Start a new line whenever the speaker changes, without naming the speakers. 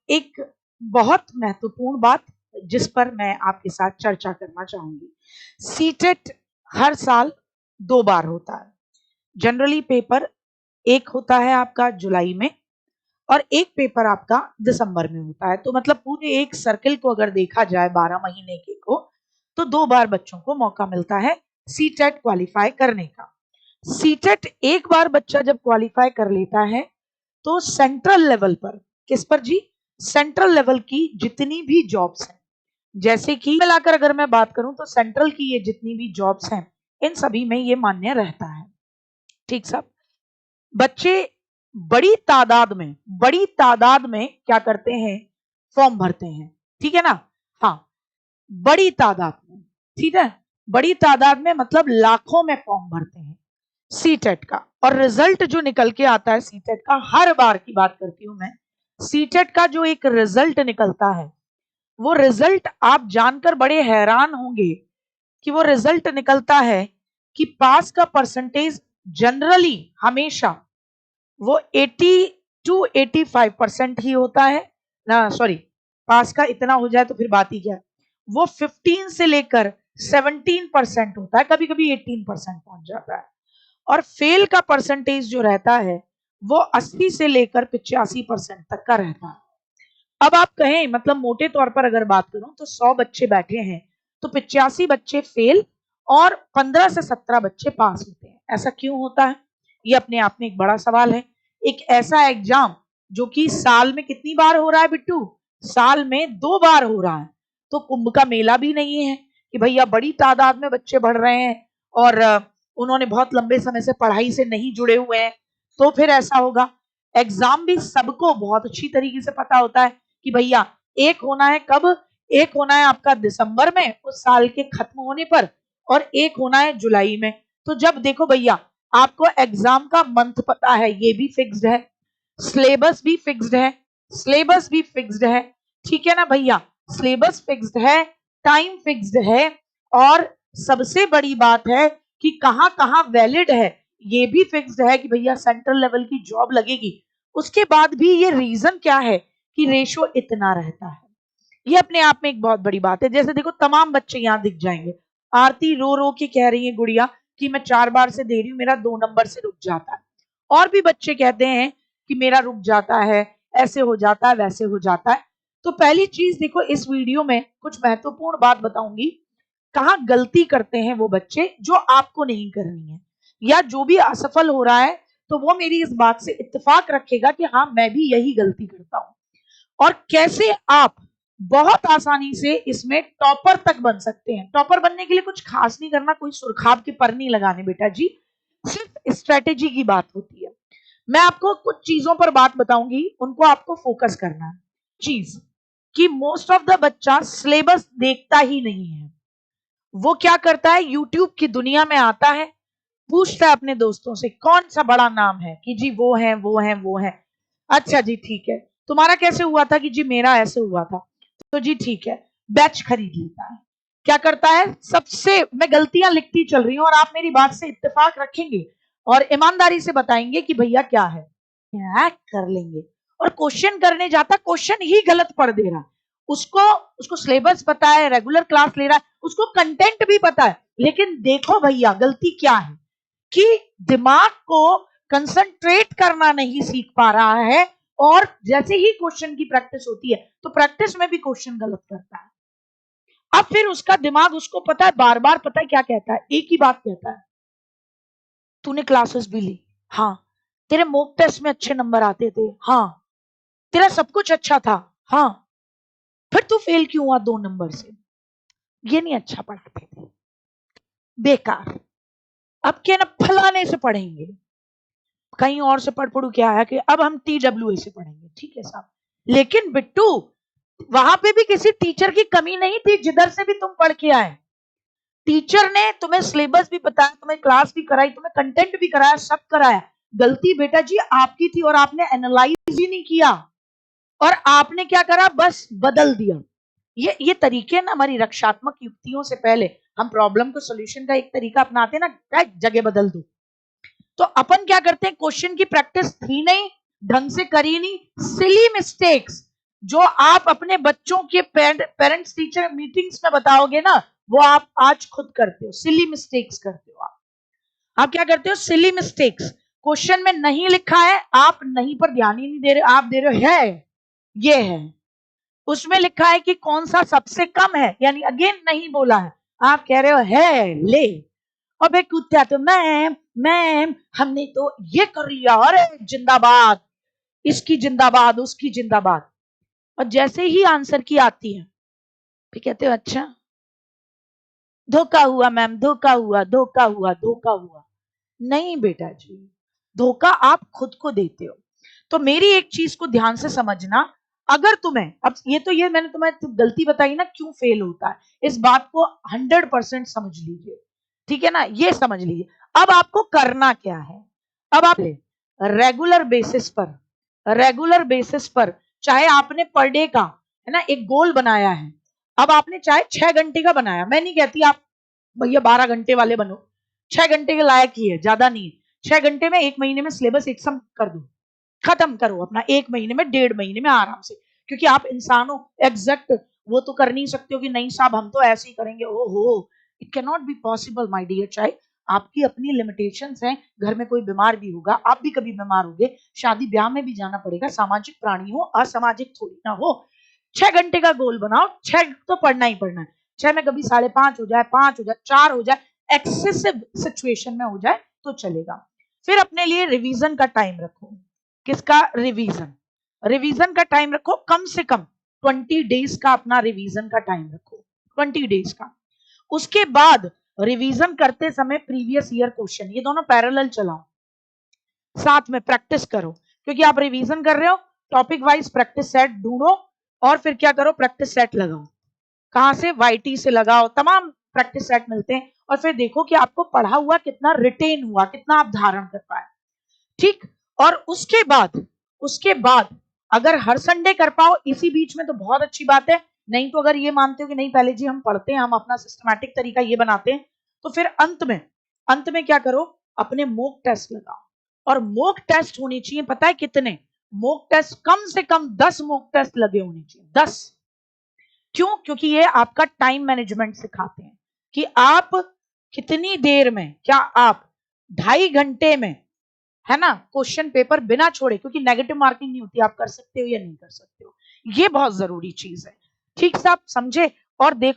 एक बहुत महत्वपूर्ण बात जिस पर मैं आपके साथ चर्चा करना चाहूंगी। सीटेट हर साल 2 बार होता है। जनरली पेपर एक होता है आपका जुलाई में और एक पेपर आपका दिसंबर में होता है। तो मतलब पूरे एक सर्किल को अगर देखा जाए 12 महीने के को, तो 2 बार बच्चों को मौका मिलता है सीटेट क्वालिफाई करने का। सीटेट एक बार बच्चा जब क्वालिफाई कर लेता है तो सेंट्रल लेवल पर, किस पर जी? सेंट्रल लेवल की जितनी भी जॉब्स हैं, जैसे कि मिलाकर अगर मैं बात करूं तो सेंट्रल की ये जितनी भी जॉब्स हैं, इन सभी में ये मान्य रहता है। ठीक साहब, बच्चे बड़ी तादाद में क्या करते हैं? फॉर्म भरते हैं। ठीक है ना? हाँ, बड़ी तादाद में। ठीक है, बड़ी तादाद में मतलब लाखों में फॉर्म भरते हैं सीटेट का। और रिजल्ट जो निकल के आता है सीटेट का, हर बार की बात करती हूं मैं, सीटेट का जो एक रिजल्ट निकलता है, वो रिजल्ट आप जानकर बड़े हैरान होंगे कि वो रिजल्ट निकलता है कि पास का परसेंटेज जनरली हमेशा वो 80 to 85% ही होता है ना। सॉरी, पास का इतना हो जाए तो फिर बात ही क्या है, वो 15 से लेकर 17% होता है, कभी कभी 18% पहुंच जाता है। और फेल का परसेंटेज जो रहता है वो 80 से लेकर 85% तक का रहता है। अब आप कहें, मतलब मोटे तौर पर अगर बात करूं तो 100 बच्चे बैठे हैं तो 85 बच्चे फेल और 15 से 17 बच्चे पास होते हैं। ऐसा क्यों होता है? ये अपने आप में एक बड़ा सवाल है। एक ऐसा एग्जाम जो कि साल में कितनी बार हो रहा है बिट्टू? साल में 2 बार हो रहा है। तो कुंभ का मेला भी नहीं है कि भैया बड़ी तादाद में बच्चे बढ़ रहे हैं और उन्होंने बहुत लंबे समय से पढ़ाई से नहीं जुड़े हुए हैं, तो फिर ऐसा होगा। एग्जाम भी सबको बहुत अच्छी तरीके से पता होता है कि भैया एक होना है कब? एक होना है आपका दिसंबर में उस साल के खत्म होने पर, और एक होना है जुलाई में। तो जब देखो भैया, आपको एग्जाम का मंथ पता है, ये भी फिक्स्ड है, सिलेबस भी फिक्स्ड है, सिलेबस भी फिक्स्ड है। ठीक है ना भैया? सिलेबस फिक्स्ड है, टाइम फिक्स्ड है, और सबसे बड़ी बात है कि कहां कहां वैलिड है, ये भी फिक्स्ड है कि भैया सेंट्रल लेवल की जॉब लगेगी। उसके बाद भी ये रीजन क्या है कि रेशो इतना रहता है। ये अपने आप में एक बहुत बड़ी बात है। जैसे देखो, तमाम बच्चे यहाँ दिख जाएंगे। आरती रो रो के कह रही है गुड़िया कि मैं 4 बार से दे रही हूँ, मेरा 2 नंबर से रुक जाता है। और भी बच्चे कहते हैं कि मेरा रुक जाता है, ऐसे हो जाता है, वैसे हो जाता है। तो पहली चीज देखो, इस वीडियो में कुछ महत्वपूर्ण बात बताऊंगी। कहाँ गलती करते हैं वो बच्चे जो आपको नहीं करनी है, या जो भी असफल हो रहा है तो वो मेरी इस बात से इत्तेफाक रखेगा कि हाँ, मैं भी यही गलती करता हूं। और कैसे आप बहुत आसानी से इसमें टॉपर तक बन सकते हैं। टॉपर बनने के लिए कुछ खास नहीं करना, कोई सुरखाब के पर नहीं लगाने बेटा जी, सिर्फ स्ट्रेटेजी की बात होती है। मैं आपको कुछ चीजों पर बात बताऊंगी, उनको आपको फोकस करना है। चीज कि मोस्ट ऑफ द बच्चा सिलेबस देखता ही नहीं है। वो क्या करता है, यूट्यूब की दुनिया में आता है, पूछता है अपने दोस्तों से कौन सा बड़ा नाम है, कि जी वो है वो है वो है। अच्छा जी ठीक है, तुम्हारा कैसे हुआ था? कि जी मेरा ऐसे हुआ था। तो जी ठीक है, बैच खरीद लेता है। क्या करता है? सबसे मैं गलतियां लिखती चल रही हूं और आप मेरी बात से इत्तेफाक रखेंगे और ईमानदारी से बताएंगे कि भैया क्या है, कर लेंगे। और क्वेश्चन करने जाता, क्वेश्चन ही गलत पढ़ दे रहा। उसको उसको सिलेबस पता है, रेगुलर क्लास ले रहा है, उसको कंटेंट भी पता है, लेकिन देखो भैया गलती क्या है कि दिमाग को कंसंट्रेट करना नहीं सीख पा रहा है। और जैसे ही क्वेश्चन की प्रैक्टिस होती है तो प्रैक्टिस में भी क्वेश्चन गलत करता है। अब फिर उसका दिमाग, उसको पता है, बार बार पता है क्या कहता है, एक ही बात कहता है, तूने क्लासेस भी ली, हाँ। तेरे मॉक टेस्ट में अच्छे नंबर आते थे, हाँ। तेरा सब कुछ अच्छा था, हाँ। फिर तू फेल क्यों हुआ 2 नंबर से? ये नहीं अच्छा पढ़ाते थे, बेकार। अब क्या ना, फलाने से पढ़ेंगे, कहीं और से पढ़ पढ़ू क्या है कि अब हम TWA से पढ़ेंगे। ठीक है साहब, लेकिन बिट्टू वहां पे भी किसी टीचर की कमी नहीं थी जिधर से भी तुम पढ़ के आए। टीचर ने तुम्हें सिलेबस भी बताया, तुम्हें क्लास भी कराई, तुम्हें कंटेंट भी कराया, सब कराया। गलती बेटा जी आपकी थी और आपने एनालाइज ही नहीं किया, और आपने क्या करा, बस बदल दिया। ये तरीके ना, हमारी रक्षात्मक युक्तियों से पहले हम प्रॉब्लम को सोल्यूशन का एक तरीका अपनाते ना, क्या जगह बदल दो। तो अपन क्या करते हैं, क्वेश्चन की प्रैक्टिस थी नहीं, ढंग से करी नहीं, सिली मिस्टेक्स, जो आप अपने बच्चों के पेरेंट्स टीचर मीटिंग्स में बताओगे ना, वो आप आज खुद करते हो, सिली मिस्टेक्स करते हो। आप क्या करते हो? Silly mistakes. क्वेश्चन में नहीं लिखा है, आप नहीं पर ध्यान ही नहीं दे रहे, आप दे रहे हो है, ये है। उसमें लिखा है कि कौन सा सबसे कम है, यानी अगेन नहीं बोला है, आप कह रहे हो है, ले। अबे कुत्ता, तो मैम मैम हमने तो ये कर लिया, अरे जिंदाबाद, इसकी जिंदाबाद, उसकी जिंदाबाद। और जैसे ही आंसर की आती है, फिर कहते हो अच्छा धोखा हुआ मैम, धोखा हुआ, धोखा हुआ, धोखा हुआ। नहीं बेटा जी, धोखा आप खुद को देते हो। तो मेरी एक चीज को ध्यान से समझना, अगर तुम्हें अब ये मैंने तुम्हें गलती बताई ना, क्यों फेल होता है, इस बात को 100% समझ लीजिए, ठीक है ना, ये समझ लीजिए। अब आपको करना क्या है, अब आप रेगुलर बेसिस पर चाहे आपने पर डे का है ना एक गोल बनाया है, अब आपने चाहे 6 घंटे का बनाया, मैं नहीं कहती आप भैया 12 घंटे वाले बनो, 6 घंटे के लायक ही है, ज्यादा नहीं है। 6 घंटे में 1 महीने में सिलेबस एकदम कर दो, खत्म करो अपना, 1 महीने में, 1.5 महीने में आराम से, क्योंकि आप इंसान हो, एग्जैक्ट वो तो कर नहीं सकते हो कि नहीं साहब हम तो ऐसे ही करेंगे, ओहो, it can not be possible my dear child. आपकी अपनी लिमिटेशंस हैं, घर में कोई बीमार भी होगा, आप भी कभी बीमार होगे, शादी ब्याह में भी जाना पड़ेगा, सामाजिक प्राणी हो, असामाजिक थोड़ी ना हो। 6 घंटे का गोल बनाओ, 6 तो पढ़ना ही पढ़ना है, 6 में कभी 5:30 हो जाए, 5 हो जाए, 4 हो जाए, एक्सेसिव सिचुएशन में हो जाए तो चलेगा। फिर अपने लिए रिवीजन का टाइम रखो। किसका? रिवीजन। रिवीजन का टाइम रखो, कम से कम 20 डेज का अपना रिवीजन का टाइम रखो, 20 डेज का। उसके बाद रिवीजन करते समय प्रीवियस ईयर क्वेश्चन, ये दोनों पैरेलल चलाओ, साथ में प्रैक्टिस करो, क्योंकि आप रिवीजन कर रहे हो, टॉपिक वाइज प्रैक्टिस सेट ढूंढो, और फिर क्या करो, प्रैक्टिस सेट लगाओ। कहां से? वाईटी से लगाओ, तमाम प्रैक्टिस सेट मिलते हैं, और फिर देखो कि आपको पढ़ा हुआ कितना रिटेन हुआ, कितना आप धारण कर पाए, ठीक। और उसके बाद अगर हर संडे कर पाओ इसी बीच में तो बहुत अच्छी बात है, नहीं तो अगर ये मानते हो कि नहीं पहले जी हम पढ़ते हैं, हम अपना सिस्टमैटिक तरीका ये बनाते हैं, तो फिर अंत में क्या करो, अपने मॉक टेस्ट लगाओ। और मॉक टेस्ट होने चाहिए, पता है कितने मॉक टेस्ट? कम से कम 10 मॉक टेस्ट लगे होने चाहिए, 10। क्यों? क्योंकि ये आपका टाइम मैनेजमेंट सिखाते हैं कि आप कितनी देर में, क्या आप 2.5 घंटे में, है ना, क्वेश्चन पेपर बिना छोड़े, क्योंकि नेगेटिव मार्किंग नहीं होती, आप कर सकते हो या नहीं कर सकते हो, ये बहुत जरूरी चीज है, ठीक से आप समझे। और देखो